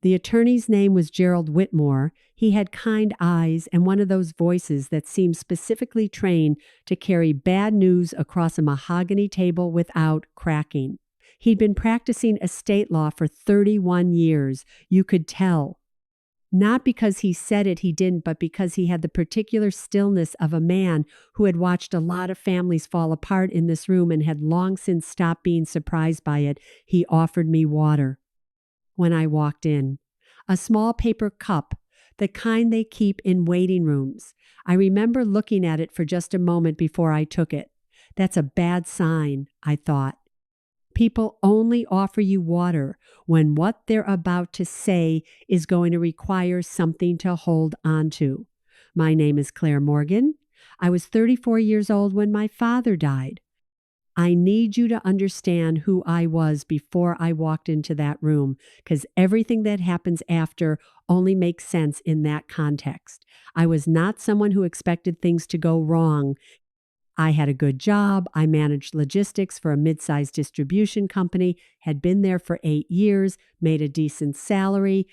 The attorney's name was Gerald Whitmore. He had kind eyes and one of those voices that seemed specifically trained to carry bad news across a mahogany table without cracking. He'd been practicing estate law for 31 years. You could tell. Not because he said it, he didn't, but because he had the particular stillness of a man who had watched a lot of families fall apart in this room and had long since stopped being surprised by it. He offered me water when I walked in. A small paper cup, the kind they keep in waiting rooms. I remember looking at it for just a moment before I took it. That's a bad sign, I thought. People only offer you water when what they're about to say is going to require something to hold on to. My name is Claire Morgan. I was 34 years old when my father died. I need you to understand who I was before I walked into that room, because everything that happens after only makes sense in that context. I was not someone who expected things to go wrong. I had a good job. I managed logistics for a mid-sized distribution company, had been there for 8 years, made a decent salary,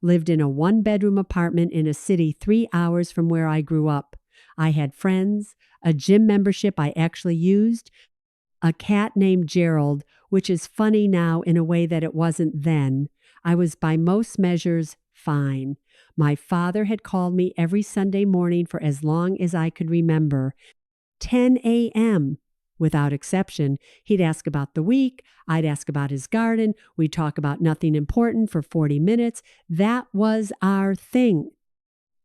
lived in a 1-bedroom apartment in a city 3 hours from where I grew up. I had friends, a gym membership I actually used, a cat named Gerald, which is funny now in a way that it wasn't then. I was by most measures fine. My father had called me every Sunday morning for as long as I could remember. 10 a.m. Without exception, he'd ask about the week. I'd ask about his garden. We'd talk about nothing important for 40 minutes. That was our thing.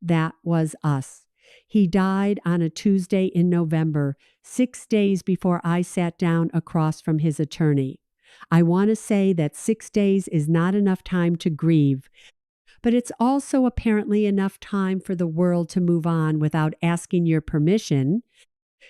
That was us. He died on a Tuesday in November, 6 days before I sat down across from his attorney. I want to say that 6 days is not enough time to grieve, but it's also apparently enough time for the world to move on without asking your permission.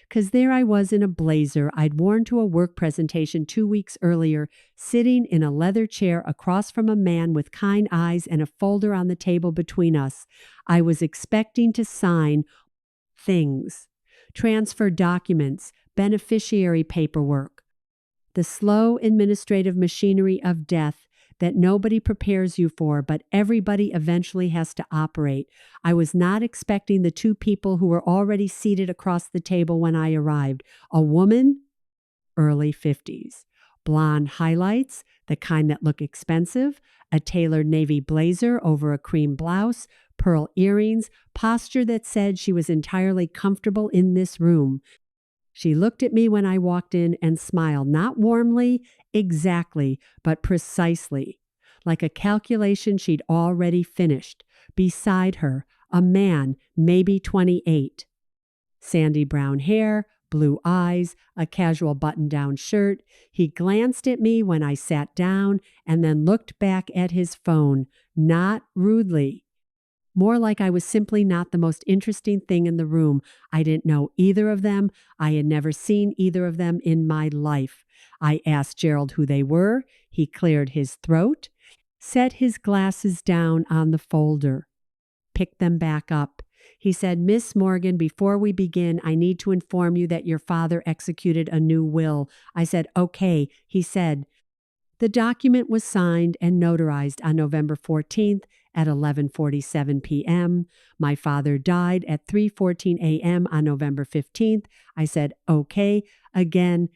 Because there I was in a blazer I'd worn to a work presentation 2 weeks earlier, sitting in a leather chair across from a man with kind eyes and a folder on the table between us. I was expecting to sign things, transfer documents, beneficiary paperwork, the slow administrative machinery of death that nobody prepares you for, but everybody eventually has to operate. I was not expecting the 2 people who were already seated across the table when I arrived. A woman, early 50s, blonde highlights, the kind that look expensive, a tailored navy blazer over a cream blouse, pearl earrings, posture that said she was entirely comfortable in this room. She looked at me when I walked in and smiled, not warmly, exactly, but precisely, like a calculation she'd already finished. Beside her, a man, maybe 28. Sandy brown hair, blue eyes, a casual button-down shirt. He glanced at me when I sat down and then looked back at his phone, not rudely. More like I was simply not the most interesting thing in the room. I didn't know either of them. I had never seen either of them in my life. I asked Gerald who they were. He cleared his throat, set his glasses down on the folder, picked them back up. He said, "Miss Morgan, before we begin, I need to inform you that your father executed a new will." I said, "Okay," he said. The document was signed and notarized on November 14th at 11:47 p.m. My father died at 3:14 a.m. on November 15th. I said, "Okay," again.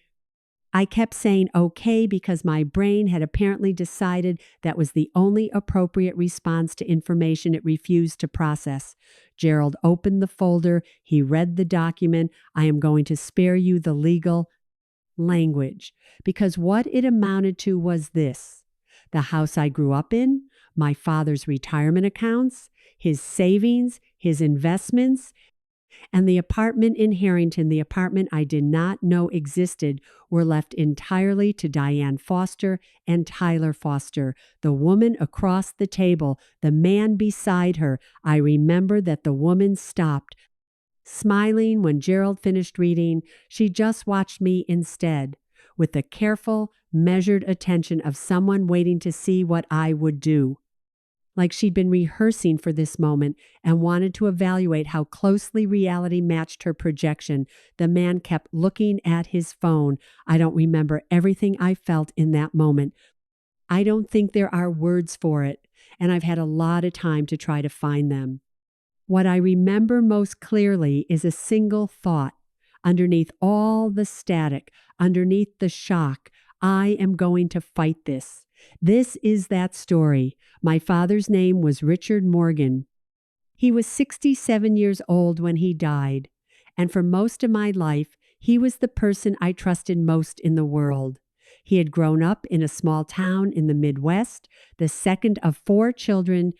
I kept saying okay because my brain had apparently decided that was the only appropriate response to information it refused to process. Gerald opened the folder. He read the document. I am going to spare you the legal language, because what it amounted to was this: the house I grew up in, my father's retirement accounts, his savings, his investments, and the apartment in Harrington, the apartment I did not know existed, were left entirely to Diane Foster and Tyler Foster, the woman across the table, the man beside her. I remember that the woman stopped, smiling when Gerald finished reading. She just watched me instead, with the careful, measured attention of someone waiting to see what I would do. Like she'd been rehearsing for this moment and wanted to evaluate how closely reality matched her projection. The man kept looking at his phone. I don't remember everything I felt in that moment. I don't think there are words for it. and I've had a lot of time to try to find them. What I remember most clearly is a single thought. Underneath all the static, underneath the shock, I am going to fight this. This is that story. My father's name was Richard Morgan. He was 67 years old when he died, and for most of my life, he was the person I trusted most in the world. He had grown up in a small town in the Midwest, the second of 4 children,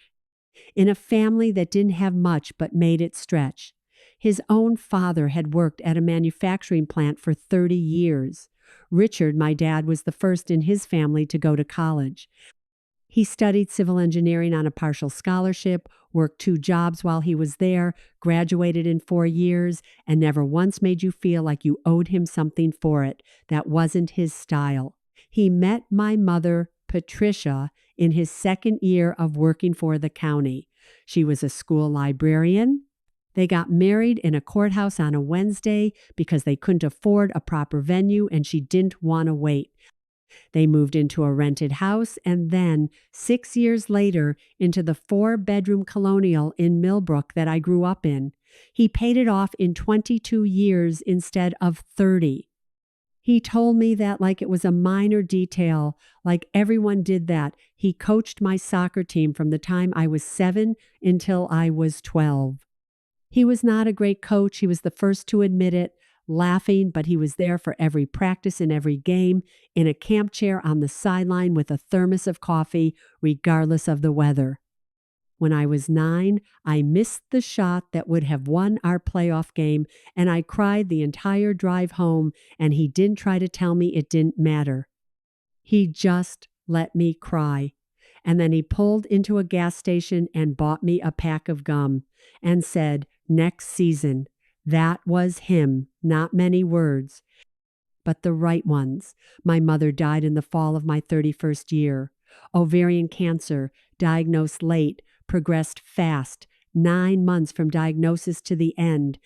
in a family that didn't have much but made it stretch. His own father had worked at a manufacturing plant for 30 years. Richard, my dad, was the first in his family to go to college. He studied civil engineering on a partial scholarship, worked 2 jobs while he was there, graduated in 4 years, and never once made you feel like you owed him something for it. That wasn't his style. He met my mother, Patricia, in his 2nd year of working for the county. She was a school librarian. They got married in a courthouse on a Wednesday because they couldn't afford a proper venue and she didn't want to wait. They moved into a rented house and then, 6 years later, into the 4-bedroom colonial in Millbrook that I grew up in. He paid it off in 22 years instead of 30. He told me that like it was a minor detail, like everyone did that. He coached my soccer team from the time I was 7 until I was 12. He was not a great coach. He was the first to admit it, laughing, but he was there for every practice and every game, in a camp chair on the sideline with a thermos of coffee, regardless of the weather. When I was 9, I missed the shot that would have won our playoff game, and I cried the entire drive home, and he didn't try to tell me it didn't matter. He just let me cry. And then he pulled into a gas station and bought me a pack of gum and said, "Next season." That was him, not many words, but the right ones. My mother died in the fall of my 31st year. Ovarian cancer, diagnosed late, progressed fast, 9 months from diagnosis to the end.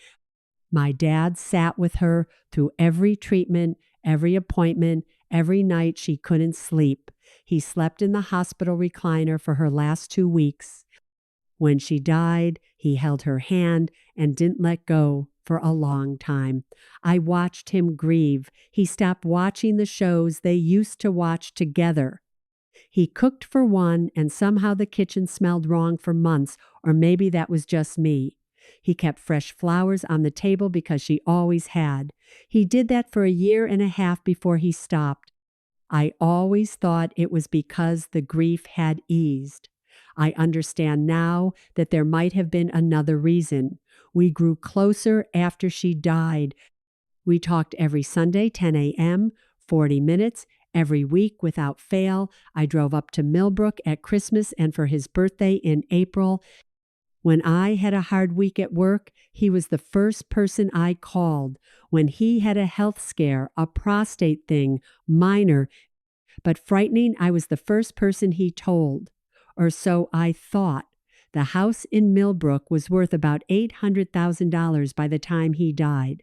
My dad sat with her through every treatment, every appointment, every night she couldn't sleep. He slept in the hospital recliner for her last 2 weeks. When she died, he held her hand and didn't let go for a long time. I watched him grieve. He stopped watching the shows they used to watch together. He cooked for one, and somehow the kitchen smelled wrong for months, or maybe that was just me. He kept fresh flowers on the table because she always had. He did that for a year and a half before he stopped. I always thought it was because the grief had eased. I understand now that there might have been another reason. We grew closer after she died. We talked every Sunday, 10 a.m., 40 minutes, every week without fail. I drove up to Millbrook at Christmas and for his birthday in April. When I had a hard week at work, he was the first person I called. When he had a health scare, a prostate thing, minor, but frightening, I was the first person he told. Or so I thought. The house in Millbrook was worth about $800,000 by the time he died.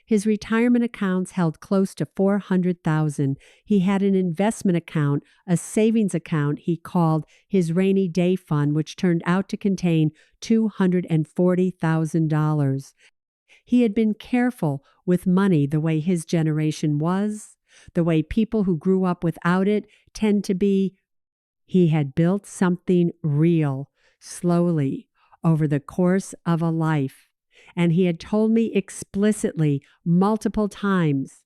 His retirement accounts held close to $400,000. He had an investment account, a savings account he called his rainy day fund, which turned out to contain $240,000. He had been careful with money the way his generation was, the way people who grew up without it tend to be. He had built something real, slowly, over the course of a life. And he had told me explicitly multiple times,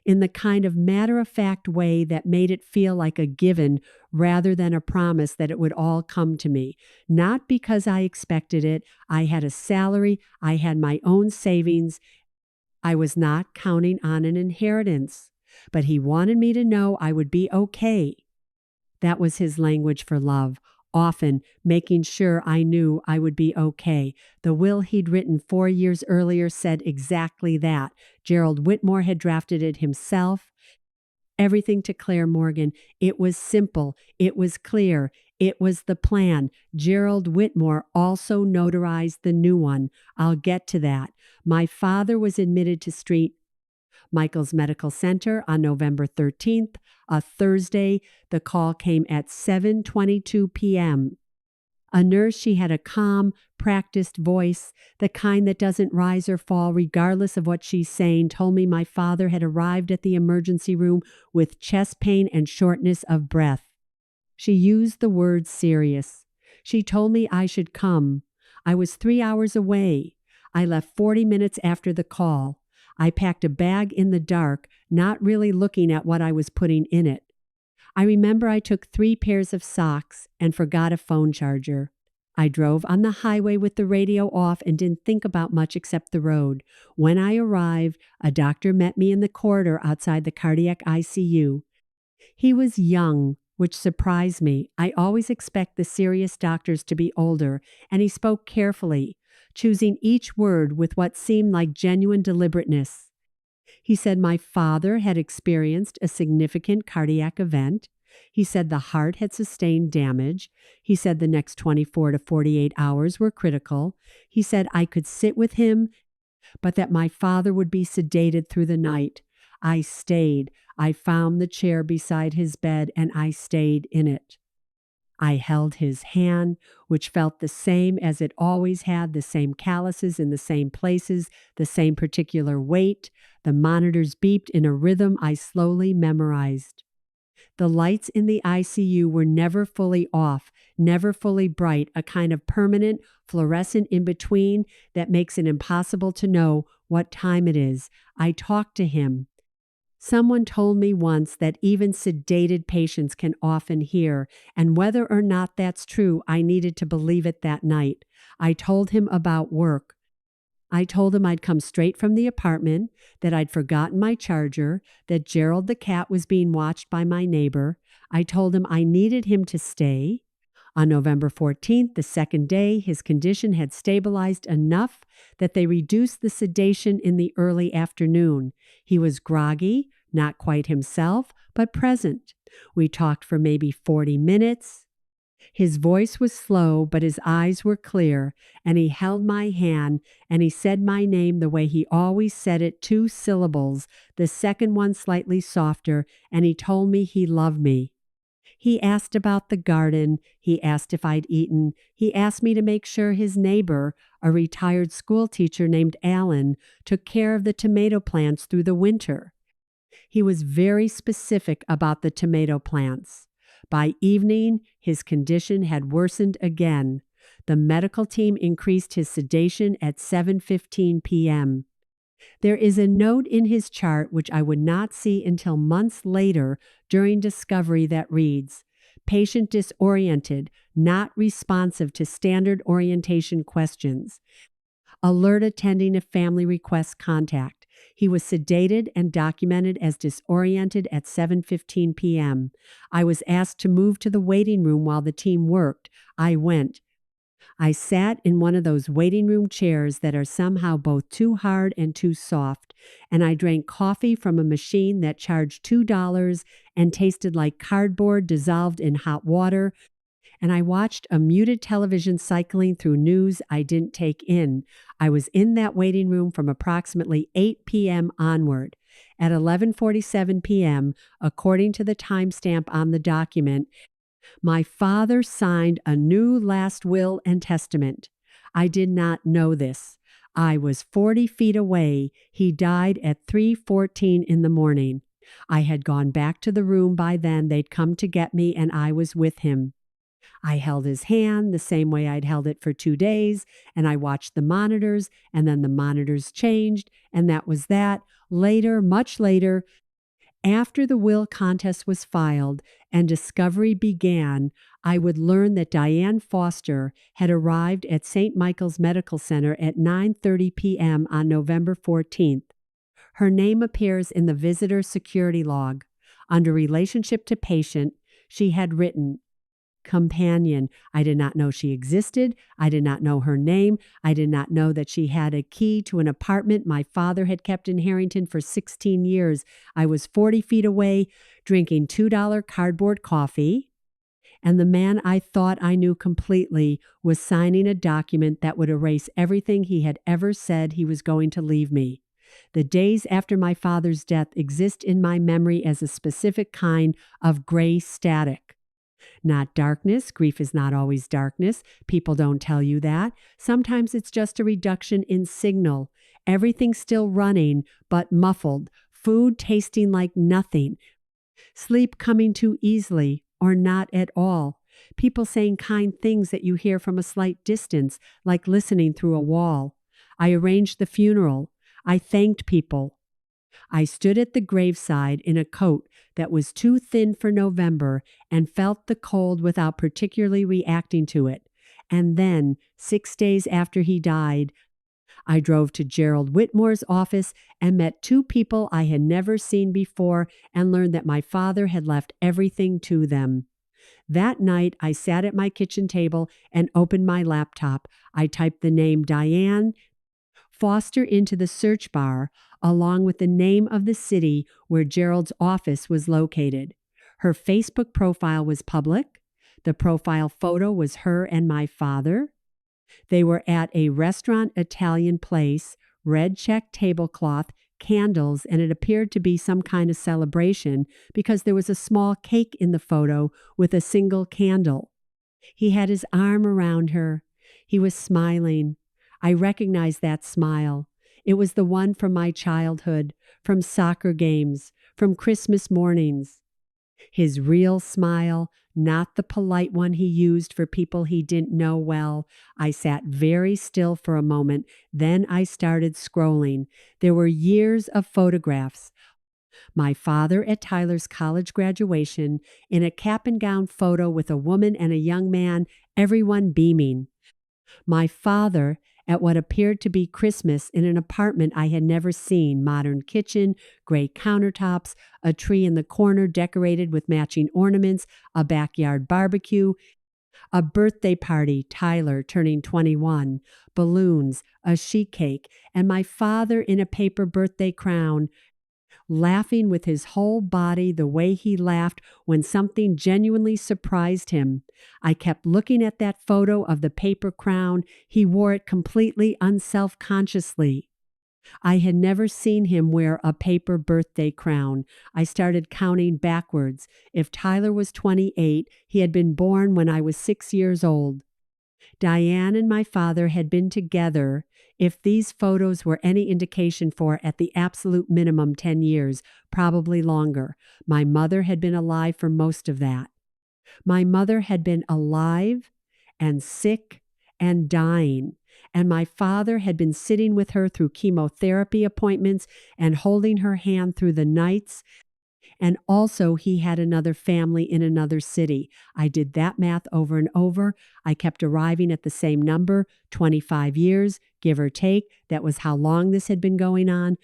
in the kind of matter-of-fact way that made it feel like a given rather than a promise that it would all come to me. Not because I expected it. I had a salary. I had my own savings. I was not counting on an inheritance. But he wanted me to know I would be okay. That was his language for love, often making sure I knew I would be okay. The will he'd written 4 years earlier said exactly that. Gerald Whitmore had drafted it himself. Everything to Claire Morgan. It was simple. It was clear. It was the plan. Gerald Whitmore also notarized the new one. I'll get to that. My father was admitted to street. Michael's Medical Center on November 13th, a Thursday. The call came at 7:22 p.m. A nurse, she had a calm, practiced voice, the kind that doesn't rise or fall regardless of what she's saying, told me my father had arrived at the emergency room with chest pain and shortness of breath. She used the word serious. She told me I should come. I was 3 hours away. I left 40 minutes after the call. I packed a bag in the dark, not really looking at what I was putting in it. I remember I took 3 pairs of socks and forgot a phone charger. I drove on the highway with the radio off and didn't think about much except the road. When I arrived, a doctor met me in the corridor outside the cardiac ICU. He was young, which surprised me. I always expect the serious doctors to be older, and he spoke carefully, choosing each word with what seemed like genuine deliberateness. He said my father had experienced a significant cardiac event. He said the heart had sustained damage. He said the next 24 to 48 hours were critical. He said I could sit with him, but that my father would be sedated through the night. I stayed. I found the chair beside his bed, and I stayed in it. I held his hand, which felt the same as it always had, the same calluses in the same places, the same particular weight. The monitors beeped in a rhythm I slowly memorized. The lights in the ICU were never fully off, never fully bright, a kind of permanent fluorescent in between that makes it impossible to know what time it is. I talked to him. Someone told me once that even sedated patients can often hear, and whether or not that's true, I needed to believe it that night. I told him about work. I told him I'd come straight from the apartment, that I'd forgotten my charger, that Gerald the cat was being watched by my neighbor. I told him I needed him to stay. On November 14th, the second day, his condition had stabilized enough that they reduced the sedation in the early afternoon. He was groggy, not quite himself, but present. We talked for maybe 40 minutes. His voice was slow, but his eyes were clear, and he held my hand, and he said my name the way he always said it, 2 syllables, the second one slightly softer, and he told me he loved me. He asked about the garden. He asked if I'd eaten. He asked me to make sure his neighbor, a retired school teacher named Alan, took care of the tomato plants through the winter. He was very specific about the tomato plants. By evening, his condition had worsened again. The medical team increased his sedation at 7:15 p.m. There is a note in his chart which I would not see until months later during discovery that reads, patient disoriented, not responsive to standard orientation questions. Alert attending a family request contact. He was sedated and documented as disoriented at 7:15 p.m. I was asked to move to the waiting room while the team worked. I went. I sat in one of those waiting room chairs that are somehow both too hard and too soft, and I drank coffee from a machine that charged $2 and tasted like cardboard dissolved in hot water, and I watched a muted television cycling through news I didn't take in. I was in that waiting room from approximately 8 p.m. onward. At 11:47 p.m., according to the timestamp on the document, my father signed a new last will and testament. I did not know this. I was 40 feet away. He died at 3:14 in the morning. I had gone back to the room by then. They'd come to get me, and I was with him. I held his hand the same way I'd held it for 2 days, and I watched the monitors, and then the monitors changed, and that was that. Later, much later, after the will contest was filed and discovery began, I would learn that Diane Foster had arrived at St. Michael's Medical Center at 9:30 p.m. on November 14th. Her name appears in the visitor security log. Under relationship to patient, she had written, companion. I did not know she existed. I did not know her name. I did not know that she had a key to an apartment my father had kept in Harrington for 16 years. I was 40 feet away drinking $2 cardboard coffee, and the man I thought I knew completely was signing a document that would erase everything he had ever said he was going to leave me. The days after my father's death exist in my memory as a specific kind of gray static. Not darkness. Grief is not always darkness. People don't tell you that. Sometimes it's just a reduction in signal. Everything's still running, but muffled. Food tasting like nothing. Sleep coming too easily or not at all. People saying kind things that you hear from a slight distance, like listening through a wall. I arranged the funeral. I thanked people. I stood at the graveside in a coat that was too thin for November and felt the cold without particularly reacting to it. And then, 6 days after he died, I drove to Gerald Whitmore's office and met two people I had never seen before and learned that my father had left everything to them. That night, I sat at my kitchen table and opened my laptop. I typed the name Diane Foster into the search bar, along with the name of the city where Gerald's office was located. Her Facebook profile was public. The profile photo was her and my father. They were at a restaurant Italian place, red check tablecloth, candles, and it appeared to be some kind of celebration because there was a small cake in the photo with a single candle. He had his arm around her. He was smiling. I recognized that smile. It was the one from my childhood, from soccer games, from Christmas mornings. His real smile, not the polite one he used for people he didn't know well. I sat very still for a moment. Then I started scrolling. There were years of photographs. My father at Tyler's college graduation, in a cap and gown photo with a woman and a young man, everyone beaming. My father at what appeared to be Christmas in an apartment I had never seen, modern kitchen, gray countertops, a tree in the corner decorated with matching ornaments, a backyard barbecue, a birthday party, Tyler turning 21, balloons, a sheet cake, and my father in a paper birthday crown, laughing with his whole body the way he laughed when something genuinely surprised him. I kept looking at that photo of the paper crown. He wore it completely unself-consciously. I had never seen him wear a paper birthday crown. I started counting backwards. If Tyler was 28, he had been born when I was 6 years old. Diane and my father had been together, if these photos were any indication, for at the absolute minimum 10 years, probably longer. My mother had been alive for most of that. My mother had been alive and sick and dying, and my father had been sitting with her through chemotherapy appointments and holding her hand through the nights. And also he had another family in another city. I did that math over and over. I kept arriving at the same number, 25 years, give or take. That was how long this had been going on.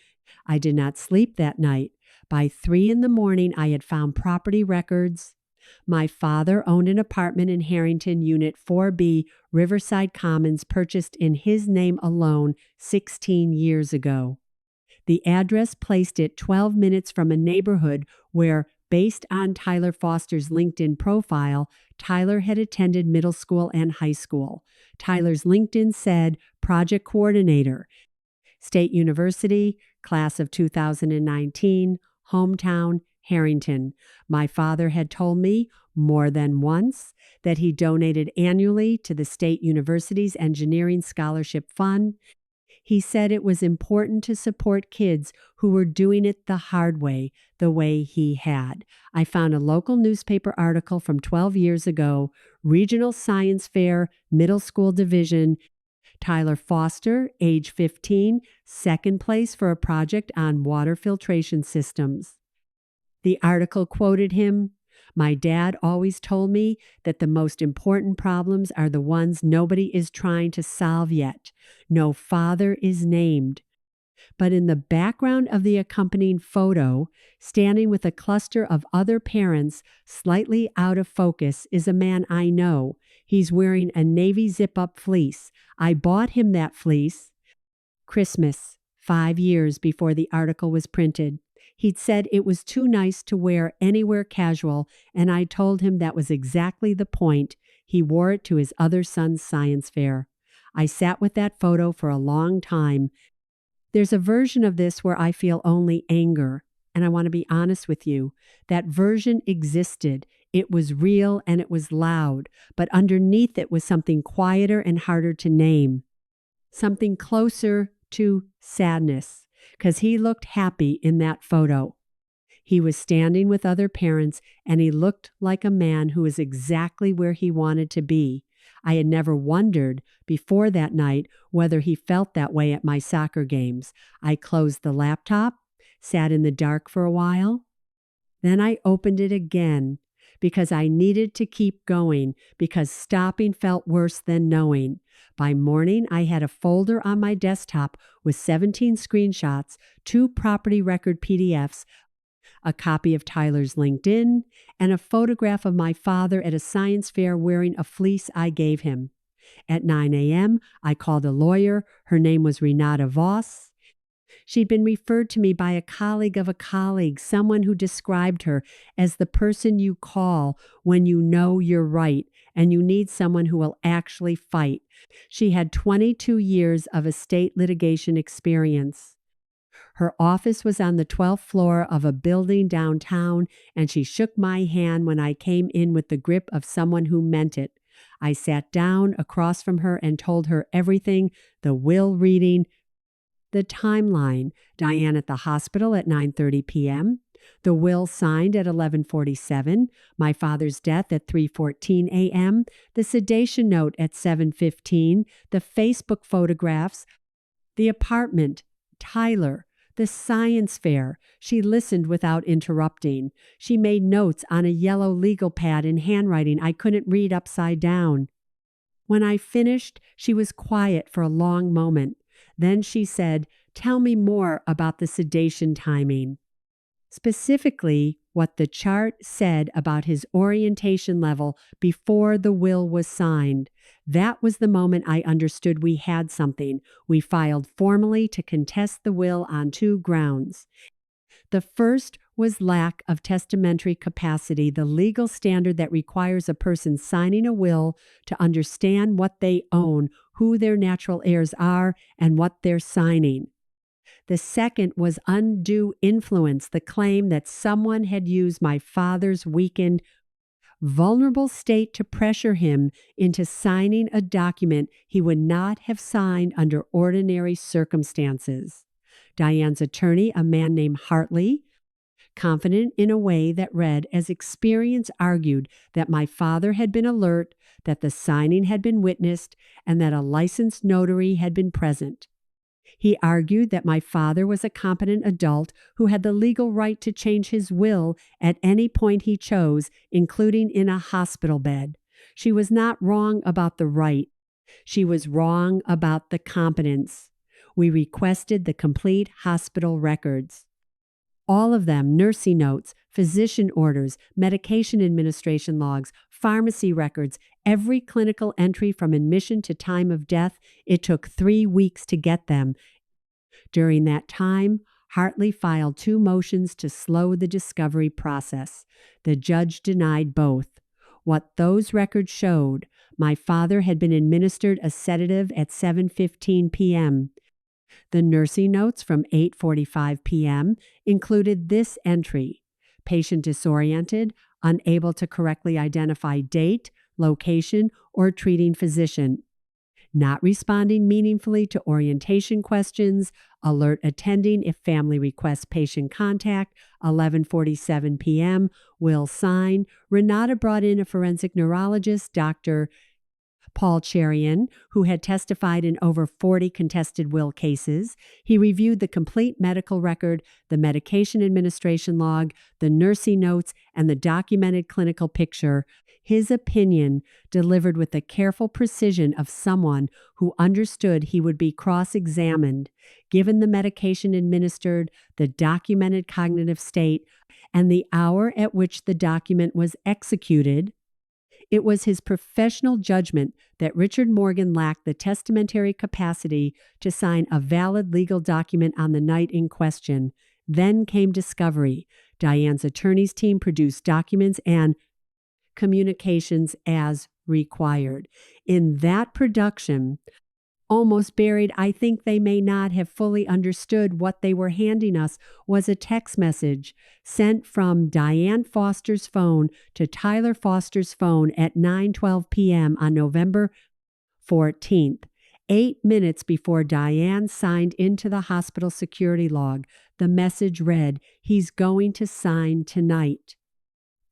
I did not sleep that night. By 3 a.m, I had found property records. My father owned an apartment in Harrington, Unit 4B, Riverside Commons, purchased in his name alone 16 years ago. The address placed it 12 minutes from a neighborhood where, based on Tyler Foster's LinkedIn profile, Tyler had attended middle school and high school. Tyler's LinkedIn said project coordinator, State University, class of 2019, hometown, Harrington. My father had told me more than once that he donated annually to the State University's Engineering Scholarship Fund. He said it was important to support kids who were doing it the hard way, the way he had. I found a local newspaper article from 12 years ago, Regional Science Fair, Middle School Division, Tyler Foster, age 15, second place for a project on water filtration systems. The article quoted him, "My dad always told me that the most important problems are the ones nobody is trying to solve yet. No father is named." But in the background of the accompanying photo, standing with a cluster of other parents, slightly out of focus, is a man I know. He's wearing a navy zip-up fleece. I bought him that fleece. Christmas, 5 years before the article was printed. He'd said it was too nice to wear anywhere casual, and I told him that was exactly the point. He wore it to his other son's science fair. I sat with that photo for a long time. There's a version of this where I feel only anger. And I want to be honest with you. That version existed. It was real and it was loud, but underneath it was something quieter and harder to name. Something closer to sadness, because he looked happy in that photo. He was standing with other parents, and he looked like a man who was exactly where he wanted to be. I had never wondered before that night whether he felt that way at my soccer games. I closed the laptop, sat in the dark for a while. Then I opened it again because I needed to keep going, because stopping felt worse than knowing. By morning, I had a folder on my desktop with 17 screenshots, 2 property record PDFs, a copy of Tyler's LinkedIn, and a photograph of my father at a science fair wearing a fleece I gave him. At 9 a.m., I called a lawyer. Her name was Renata Voss. She'd been referred to me by a colleague of a colleague, someone who described her as the person you call when you know you're right and you need someone who will actually fight. She had 22 years of estate litigation experience. Her office was on the 12th floor of a building downtown, and she shook my hand when I came in with the grip of someone who meant it. I sat down across from her and told her everything, the will reading, the timeline, Diane at the hospital at 9:30 p.m., the will signed at 11:47, my father's death at 3:14 a.m., the sedation note at 7:15, the Facebook photographs, the apartment, Tyler, the science fair. She listened without interrupting. She made notes on a yellow legal pad in handwriting I couldn't read upside down. When I finished, she was quiet for a long moment. Then she said, "Tell me more about the sedation timing." Specifically, what the chart said about his orientation level before the will was signed. That was the moment I understood we had something. We filed formally to contest the will on 2 grounds. The first was lack of testamentary capacity, the legal standard that requires a person signing a will to understand what they own, who their natural heirs are, and what they're signing. The second was undue influence, the claim that someone had used my father's weakened, vulnerable state to pressure him into signing a document he would not have signed under ordinary circumstances. Diane's attorney, a man named Hartley, confident in a way that read as experience, argued that my father had been alert, that the signing had been witnessed, and that a licensed notary had been present. He argued that my father was a competent adult who had the legal right to change his will at any point he chose, including in a hospital bed. She was not wrong about the right. She was wrong about the competence. We requested the complete hospital records. All of them, nursing notes, physician orders, medication administration logs, pharmacy records, every clinical entry from admission to time of death. It took 3 weeks to get them. During that time, Hartley filed 2 motions to slow the discovery process. The judge denied both. What those records showed, my father had been administered a sedative at 7:15 p.m. The nursing notes from 8:45 p.m. included this entry: patient disoriented, unable to correctly identify date, location, or treating physician, not responding meaningfully to orientation questions, alert attending if family requests patient contact, 11:47 p.m., will sign. Renata brought in a forensic neurologist, Dr. Paul Cherian, who had testified in over 40 contested will cases. He reviewed the complete medical record, the medication administration log, the nursing notes, and the documented clinical picture. His opinion, delivered with the careful precision of someone who understood he would be cross-examined, given the medication administered, the documented cognitive state, and the hour at which the document was executed. It was his professional judgment that Richard Morgan lacked the testamentary capacity to sign a valid legal document on the night in question. Then came discovery. Diane's attorney's team produced documents and communications as required. In that production, almost buried, I think they may not have fully understood what they were handing us, was a text message sent from Diane Foster's phone to Tyler Foster's phone at 9:12 p.m. on November 14th. 8 minutes before Diane signed into the hospital security log, the message read, "He's going to sign tonight.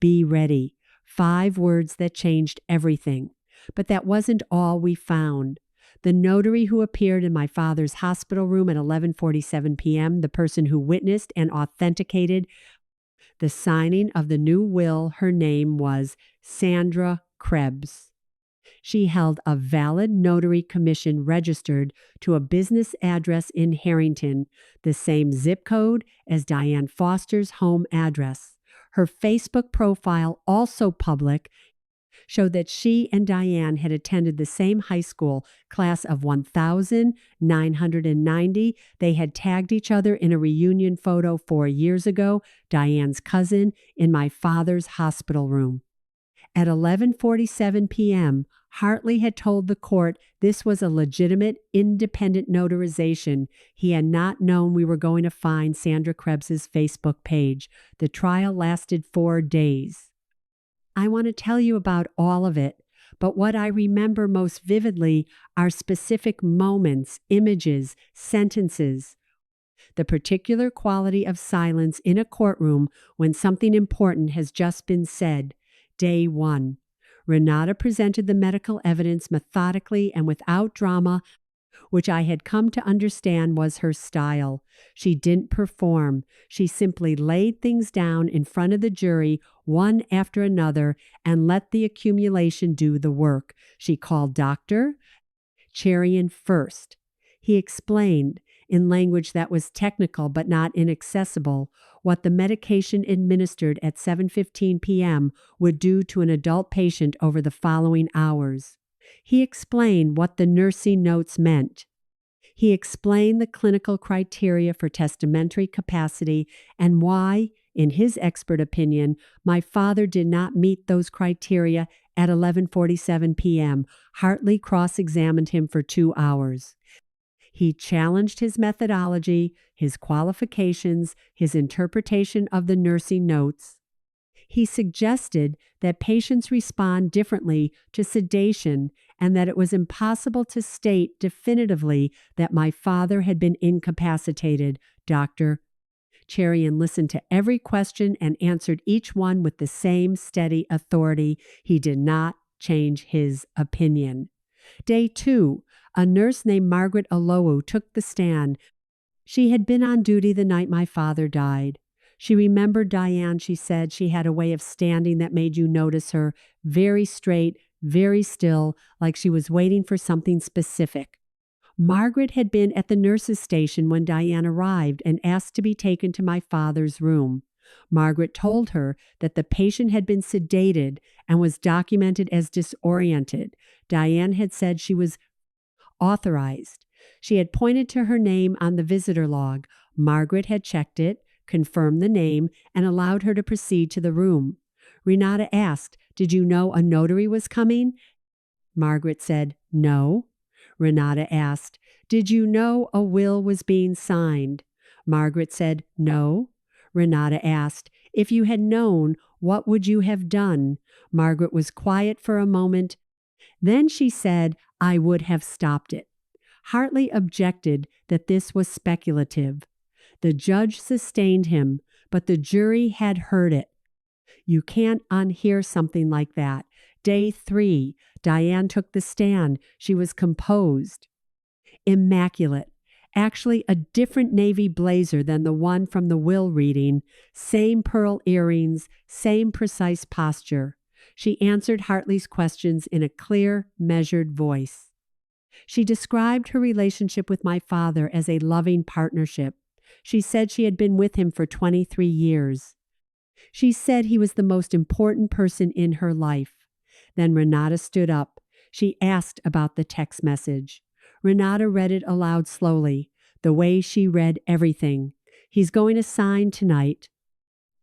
Be ready." 5 words that changed everything. But that wasn't all we found. The notary who appeared in my father's hospital room at 11:47 p.m., the person who witnessed and authenticated the signing of the new will, her name was Sandra Krebs. She held a valid notary commission registered to a business address in Harrington, the same zip code as Diane Foster's home address. Her Facebook profile, also public, showed that she and Diane had attended the same high school, class of 1,990. They had tagged each other in a reunion photo 4 years ago, Diane's cousin, in my father's hospital room. At 11:47 p.m., Hartley had told the court this was a legitimate, independent notarization. He had not known we were going to find Sandra Krebs's Facebook page. The trial lasted 4 days. I want to tell you about all of it, but what I remember most vividly are specific moments, images, sentences. The particular quality of silence in a courtroom when something important has just been said. Day 1. Renata presented the medical evidence methodically and without drama, which I had come to understand was her style. She didn't perform. She simply laid things down in front of the jury, one after another, and let the accumulation do the work. She called Dr. Cherian first. He explained, in language that was technical but not inaccessible, what the medication administered at 7:15 p.m. would do to an adult patient over the following hours. He explained what the nursing notes meant. He explained the clinical criteria for testamentary capacity and why, in his expert opinion, my father did not meet those criteria at 11:47 p.m. Hartley cross-examined him for 2 hours. He challenged his methodology, his qualifications, his interpretation of the nursing notes. He suggested that patients respond differently to sedation and that it was impossible to state definitively that my father had been incapacitated. Dr. Cherian listened to every question and answered each one with the same steady authority. He did not change his opinion. Day 2, a nurse named Margaret Alowu took the stand. She had been on duty the night my father died. She remembered Diane. She said she had a way of standing that made you notice her, very straight, very still, like she was waiting for something specific. Margaret had been at the nurse's station when Diane arrived and asked to be taken to my father's room. Margaret told her that the patient had been sedated and was documented as disoriented. Diane had said she was authorized. She had pointed to her name on the visitor log. Margaret had checked it, confirmed the name, and allowed her to proceed to the room. Renata asked, "Did you know a notary was coming?" Margaret said, "No." Renata asked, "Did you know a will was being signed?" Margaret said, "No." Renata asked, "If you had known, what would you have done?" Margaret was quiet for a moment. Then she said, "I would have stopped it." Hartley objected that this was speculative. The judge sustained him, but the jury had heard it. You can't unhear something like that. Day 3, Diane took the stand. She was composed, immaculate. Actually, a different navy blazer than the one from the will reading, same pearl earrings, same precise posture. She answered Hartley's questions in a clear, measured voice. She described her relationship with my father as a loving partnership. She said she had been with him for 23 years. She said he was the most important person in her life. Then Renata stood up. She asked about the text message. Renata read it aloud slowly, the way she read everything. "He's going to sign tonight.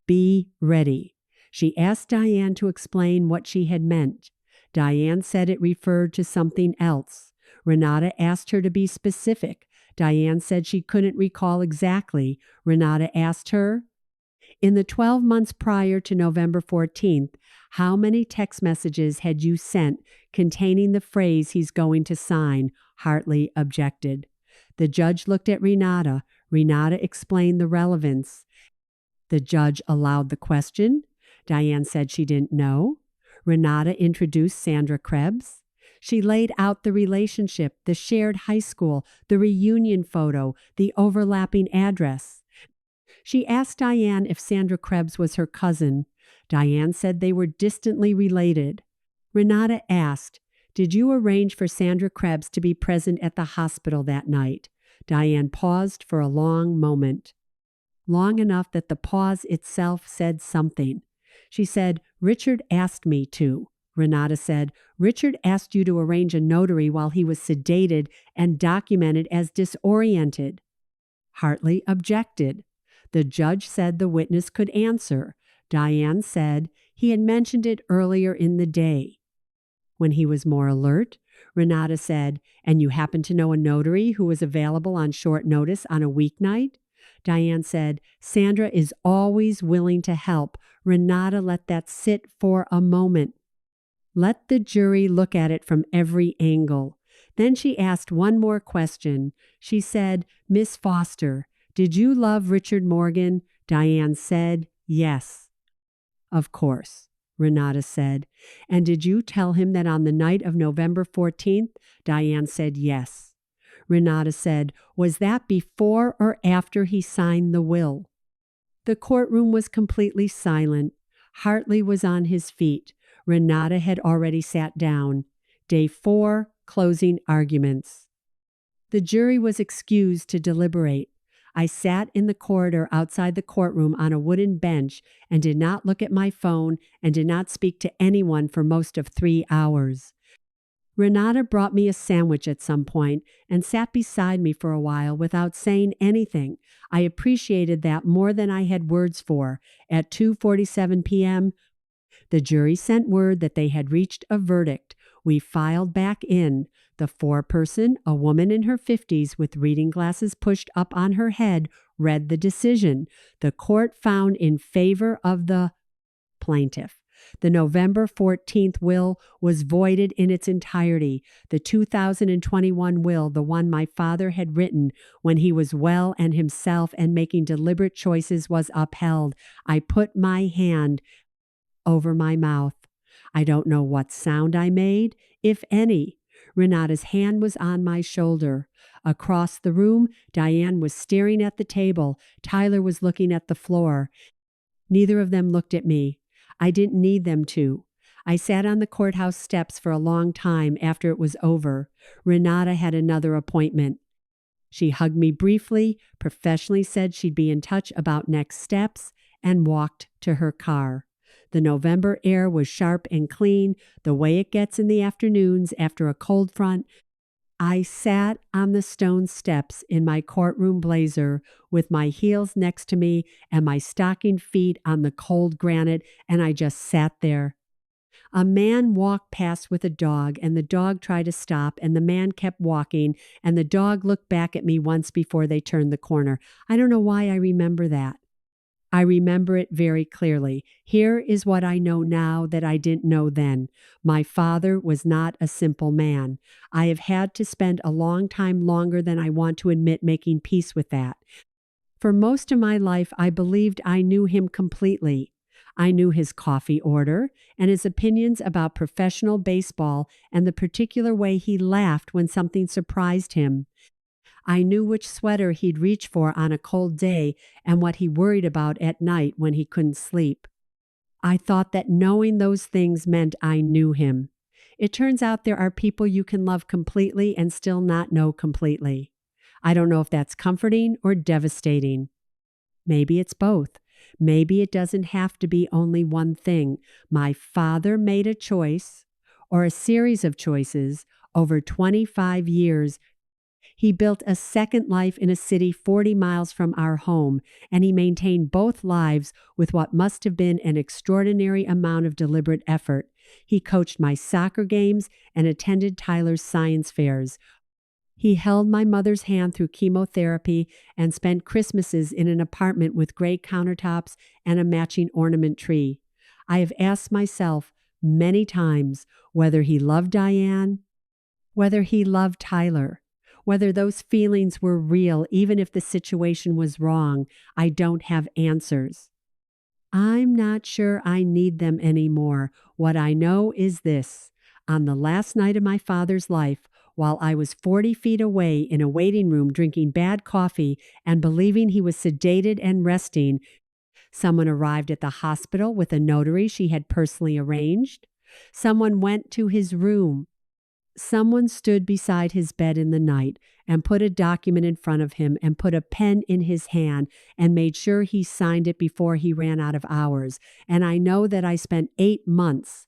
Be ready." She asked Diane to explain what she had meant. Diane said it referred to something else. Renata asked her to be specific. Diane said she couldn't recall exactly. Renata asked her, in the 12 months prior to November 14th, how many text messages had you sent containing the phrase he's going to sign? Hartley objected. The judge looked at Renata. Renata explained the relevance. The judge allowed the question. Diane said she didn't know. Renata introduced Sandra Krebs. She laid out the relationship, the shared high school, the reunion photo, the overlapping address. She asked Diane if Sandra Krebs was her cousin. Diane said they were distantly related. Renata asked, did you arrange for Sandra Krebs to be present at the hospital that night? Diane paused for a long moment. Long enough that the pause itself said something. She said, Richard asked me to. Renata said, Richard asked you to arrange a notary while he was sedated and documented as disoriented. Hartley objected. The judge said the witness could answer. Diane said he had mentioned it earlier in the day. When he was more alert, Renata said, and you happen to know a notary who was available on short notice on a weeknight? Diane said, Sandra is always willing to help. Renata let that sit for a moment. Let the jury look at it from every angle. Then she asked one more question. She said, Miss Foster, did you love Richard Morgan? Diane said, yes. Of course, Renata said. And did you tell him that on the night of November 14th? Diane said, yes. Renata said, was that before or after he signed the will? The courtroom was completely silent. Hartley was on his feet. Renata had already sat down. Day 4, closing arguments. The jury was excused to deliberate. I sat in the corridor outside the courtroom on a wooden bench and did not look at my phone and did not speak to anyone for most of 3 hours. Renata brought me a sandwich at some point and sat beside me for a while without saying anything. I appreciated that more than I had words for. At 2:47 p.m., the jury sent word that they had reached a verdict. We filed back in. The foreperson, a woman in her 50s with reading glasses pushed up on her head, read the decision. The court found in favor of the plaintiff. The November 14th will was voided in its entirety. The 2021 will, the one my father had written when he was well and himself and making deliberate choices, was upheld. I put my hand over my mouth. I don't know what sound I made, if any. Renata's hand was on my shoulder. Across the room, Diane was staring at the table. Tyler was looking at the floor. Neither of them looked at me. I didn't need them to. I sat on the courthouse steps for a long time after it was over. Renata had another appointment. She hugged me briefly, professionally said she'd be in touch about next steps, and walked to her car. The November air was sharp and clean, the way it gets in the afternoons after a cold front. I sat on the stone steps in my courtroom blazer with my heels next to me and my stockinged feet on the cold granite, and I just sat there. A man walked past with a dog, and the dog tried to stop, and the man kept walking, and the dog looked back at me once before they turned the corner. I don't know why I remember that. I remember it very clearly. Here is what I know now that I didn't know then. My father was not a simple man. I have had to spend a long time, longer than I want to admit, making peace with that. For most of my life, I believed I knew him completely. I knew his coffee order and his opinions about professional baseball and the particular way he laughed when something surprised him. I knew which sweater he'd reach for on a cold day and what he worried about at night when he couldn't sleep. I thought that knowing those things meant I knew him. It turns out there are people you can love completely and still not know completely. I don't know if that's comforting or devastating. Maybe it's both. Maybe it doesn't have to be only one thing. My father made a choice, or a series of choices, over 25 years. He built a second life in a city 40 miles from our home, and he maintained both lives with what must have been an extraordinary amount of deliberate effort. He coached my soccer games and attended Tyler's science fairs. He held my mother's hand through chemotherapy and spent Christmases in an apartment with gray countertops and a matching ornament tree. I have asked myself many times whether he loved Diane, whether he loved Tyler, whether those feelings were real, even if the situation was wrong. I don't have answers. I'm not sure I need them anymore. What I know is this. On the last night of my father's life, while I was 40 feet away in a waiting room drinking bad coffee and believing he was sedated and resting, someone arrived at the hospital with a notary she had personally arranged. Someone went to his room. Someone stood beside his bed in the night and put a document in front of him and put a pen in his hand and made sure he signed it before he ran out of hours. And I know that I spent 8 months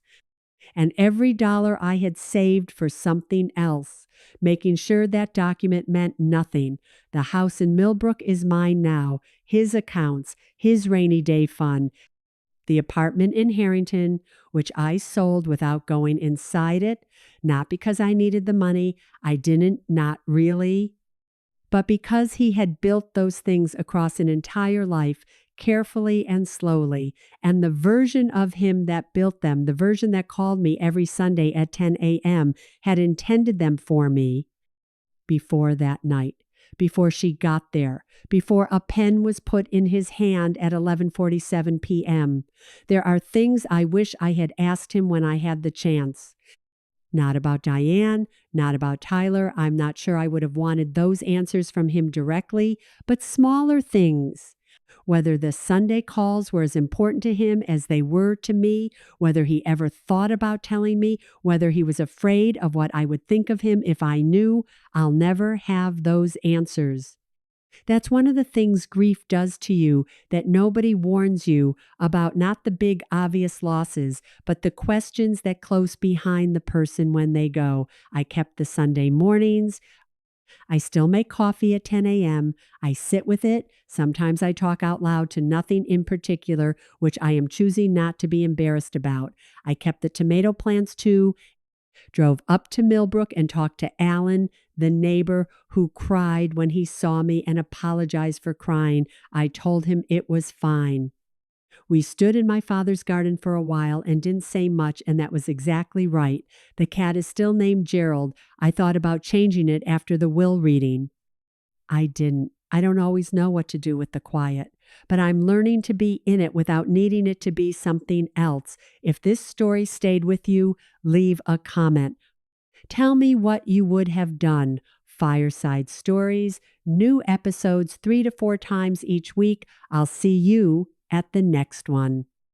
and every dollar I had saved for something else, making sure that document meant nothing. The house in Millbrook is mine now, his accounts, his rainy day fund. The apartment in Harrington, which I sold without going inside it, not because I needed the money, I didn't, not really, but because he had built those things across an entire life, carefully and slowly, and the version of him that built them, the version that called me every Sunday at 10 a.m., had intended them for me before that night, before she got there, before a pen was put in his hand at 11:47 p.m. There are things I wish I had asked him when I had the chance. Not about Diane, not about Tyler. I'm not sure I would have wanted those answers from him directly, but smaller things. Whether the Sunday calls were as important to him as they were to me, whether he ever thought about telling me, whether he was afraid of what I would think of him if I knew, I'll never have those answers. That's one of the things grief does to you that nobody warns you about, not the big obvious losses, but the questions that close behind the person when they go. I kept the Sunday mornings. I still make coffee at 10 a.m. I sit with it. Sometimes I talk out loud to nothing in particular, which I am choosing not to be embarrassed about. I kept the tomato plants too. Drove up to Millbrook and talked to Alan, the neighbor, who cried when he saw me and apologized for crying. I told him it was fine. We stood in my father's garden for a while and didn't say much, and that was exactly right. The cat is still named Gerald. I thought about changing it after the will reading. I didn't. I don't always know what to do with the quiet, but I'm learning to be in it without needing it to be something else. If this story stayed with you, leave a comment. Tell me what you would have done. Fireside Stories, new episodes 3 to 4 times each week. I'll see you at the next one.